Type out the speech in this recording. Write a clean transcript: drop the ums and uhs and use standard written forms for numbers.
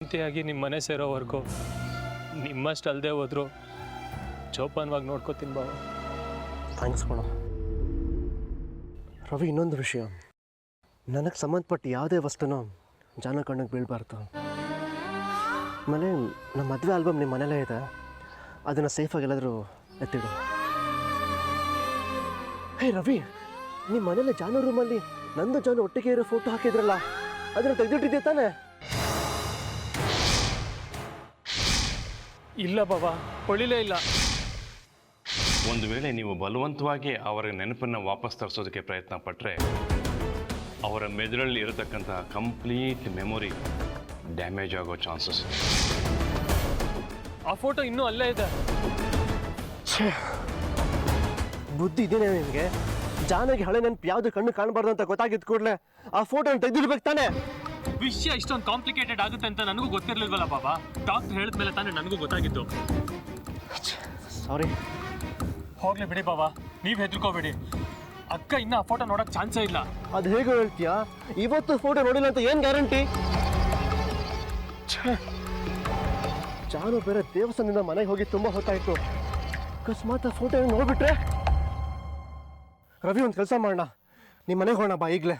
ಜೊತೆಯಾಗಿ ನಿಮ್ಮ ಮನೆ ಸೇರೋವರೆಗೂ ನಿಮ್ಮಷ್ಟು ಅಲ್ಲದೆ ಹೋದ್ರು ಜೋಪಾನವಾಗಿ ನೋಡ್ಕೋತೀನಿ ಬಾವ. ಥ್ಯಾಂಕ್ಸ್ ಕಣೋ ರವಿ. ಇನ್ನೊಂದು ವಿಷಯ, ನನಗೆ ಸಂಬಂಧಪಟ್ಟ ಯಾವುದೇ ವಸ್ತುನೂ ಜಾನ ಕಣ್ಣಿಗೆ ಬೀಳಬಾರ್ದು. ಆಮೇಲೆ ನಮ್ಮ ಮದುವೆ ಆಲ್ಬಮ್ ನಿಮ್ಮ ಮನೇಲೇ ಇದೆ, ಅದನ್ನು ಸೇಫಾಗಿ ಎಲ್ಲಾದರೂ ಎತ್ತಿಡು. ಹೇ ರವಿ, ನಿಮ್ಮ ಮನೇಲಿ ಜಾನು ರೂಮಲ್ಲಿ ನಂದು ಜಾನು ಒಟ್ಟಿಗೆ ಇರೋ ಫೋಟೋ ಹಾಕಿದ್ರಲ್ಲ, ಅದನ್ನು ತೆಗೆದಿಟ್ಟಿದ್ದೆ ತಾನೆ? ಇಲ್ಲ ಬಾಬಾ, ಹೊಳಿಲೇ ಇಲ್ಲ. ಒಂದು ವೇಳೆ ನೀವು ಬಲವಂತವಾಗಿ ಅವರ ನೆನಪನ್ನು ವಾಪಸ್ ತರಿಸೋದಕ್ಕೆ ಪ್ರಯತ್ನ ಪಟ್ಟರೆ ಅವರ ಮೆದುಳಲ್ಲಿ ಇರತಕ್ಕಂಥ ಕಂಪ್ಲೀಟ್ ಮೆಮೊರಿ ಡ್ಯಾಮೇಜ್ ಆಗೋ ಚಾನ್ಸಸ್. ಆ ಫೋಟೋ ಇನ್ನೂ ಅಲ್ಲೇ ಇದೆ. ಬುದ್ಧಿ ಇದೆಯಾ ನಿನಗೆ? ಜಾನಿಗೆ ಹಳೆ ನೆನಪು ಯಾವುದು ಕಣ್ಣು ಕಾಣಬಾರ್ದು ಅಂತ ಗೊತ್ತಾಗಿದ್ದು ಕೂಡಲೇ ಆ ಫೋಟೋನ ತೆಗೆದಿಡ್ಬೇಕು ತಾನೆ? ವಿಷಯ ಇಷ್ಟೊಂದು ಕಾಂಪ್ಲಿಕೇಟೆಡ್ ಆಗುತ್ತೆ ಅಂತ ನನಗೂ ಗೊತ್ತಿರಲಿಲ್ವಲ್ಲ ಬಾಬಾ. ಡಾಕ್ಟರ್ ಹೇಳಿದ್ಮೇಲೆ ತಾನೇ ನನಗೂ ಗೊತ್ತಾಗಿದ್ದು. ಸಾರಿ. ಹೋಗ್ಲಿ ಬಿಡಿ ಬಾಬಾ, ನೀವು ಹೆದರ್ಕೋಬೇಡಿ. ಅಕ್ಕ ಇನ್ನು ಆ ಫೋಟೋ ನೋಡೋಕೆ ಚಾನ್ಸೇ ಇಲ್ಲ. ಅದು ಹೇಗೆ ಹೇಳ್ತೀಯಾ? ಇವತ್ತು ಫೋಟೋ ನೋಡಿಲ್ಲ ಅಂತ ಏನು ಗ್ಯಾರಂಟಿ? ಜಾನು ಬೇರೆ ದೇವಸ್ಥಾನದಿಂದ ಮನೆಗೆ ಹೋಗಿ ತುಂಬ ಹೊತ್ತಾಯಿತು. ಅಕಸ್ಮಾತ್ ಆ ಫೋಟೋ ನೋಡ್ಬಿಟ್ರೆ? ರವಿ, ಒಂದು ಕೆಲಸ ಮಾಡೋಣ, ನಿಮ್ಮ ಮನೆಗೆ ಹೋಗೋಣ ಬಾ ಈಗಲೇ.